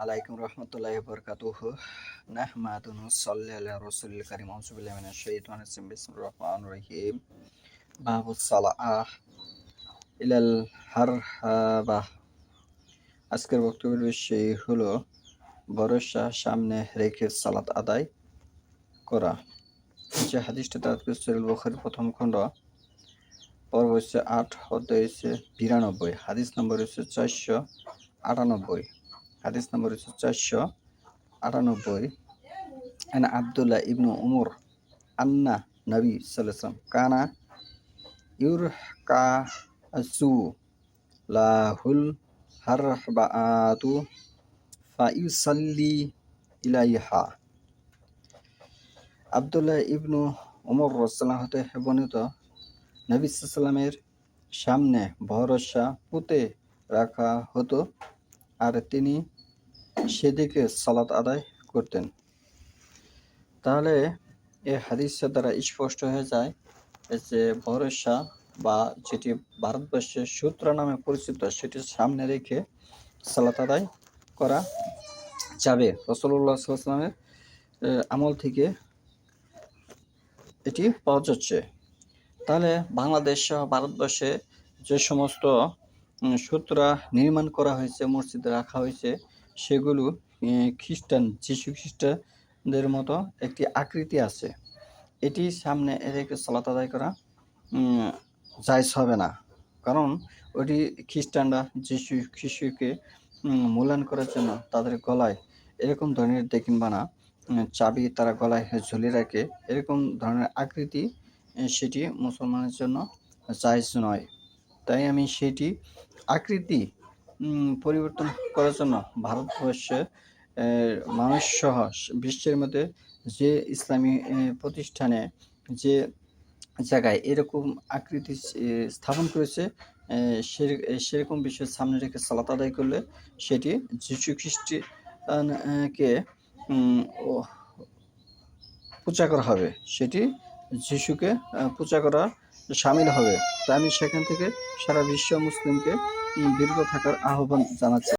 আলাইকুম রহমতুল্লাহি ওয়া বারাকাতুহু নাহমাদুহু ওয়া নুসাল্লি আলা রাসূলিল কারীম আউযু বিল্লাহি মিনাশ শাইতানির রাজিম বিসমিল্লাহির রহমানির রহিম বাবুস সালাহ ইলাল হারহাবাহ। আজকের বক্তব্যের বিষয় হলো ভরসা সামনে রেখে সালাত আদায় করা। যে হাদিসটা তাৎপর্য সহিহ বুখারীর প্রথম খণ্ড পর্ব হচ্ছে 8 অধ্যায় হচ্ছে 92, হাদিস নম্বর হচ্ছে 498, হাদিস নম্বর হচ্ছে 498। আন আব্দুল্লাহ ইবনু উমর আন্না নবী সাল্লাল্লাহু আলাইহি ওয়াসাল্লাম কানা ইউরকাসু লাহুল হারবাআতু ফায়ুসাল্লি ইলাইহা। আব্দুল্লাহ ইবনু উমর রাদিয়াল্লাহু হতে বর্ণিত, নবী সাল্লাল্লাহু আলাইহি ওয়াসাল্লামের সামনে ভরসা পুঁতে রাখা হতো আর তিনি সেদিকে সালাত আদায় করতেন। তাহলে এই হাদিসের দ্বারা স্পষ্ট হয়ে যায় যে ভরসা বা যেটি ভারতবর্ষের সূত্রা নামে পরিচিত সেটি সামনে রেখে সালাত আদায় করা যাবে। রাসূলুল্লাহ সাল্লাল্লাহু আলাইহি ওয়াসাল্লামের আমল থেকে এটি পাওয়া যাচ্ছে। তাহলে বাংলাদেশ সহ ভারতবর্ষে যে সমস্ত সূত্রা নির্মাণ করা হয়েছে, মসজিদে রাখা হয়েছে, সেগুলো খ্রিস্টান যিশু খ্রিস্টানদের মতো একটি আকৃতি আছে। এটি সামনে রেখে সালাত আদায় করা জায়েজ হবে না, কারণ ওটি খ্রিস্টানরা যিশুকে মূল্যায়ন করার জন্য তাদের গলায় এরকম ধরনের দেখিন বানা চাবি তারা গলায় ঝুলিয়ে রাখে, এরকম ধরনের আকৃতি সেটি মুসলমানের জন্য জায়েজ নয়। তাই আমি সেটি আকৃতি পরিবর্তন করার জন্য ভারতবর্ষের মানুষসহ বিশ্বের মধ্যে যে ইসলামী প্রতিষ্ঠানে যে জায়গায় এরকম আকৃতি স্থাপন করেছে সেরকম বিষয়ের সামনে রেখে সালাত আদায় করলে সেটি যিশু খ্রিস্টকে পূজা করা হবে, সেটি যিশুকে পূজা করা শামিল হবে। তাই আমি সেখান থেকে সারা বিশ্ব মুসলিমকে বিরত থাকার আহ্বান জানাচ্ছি।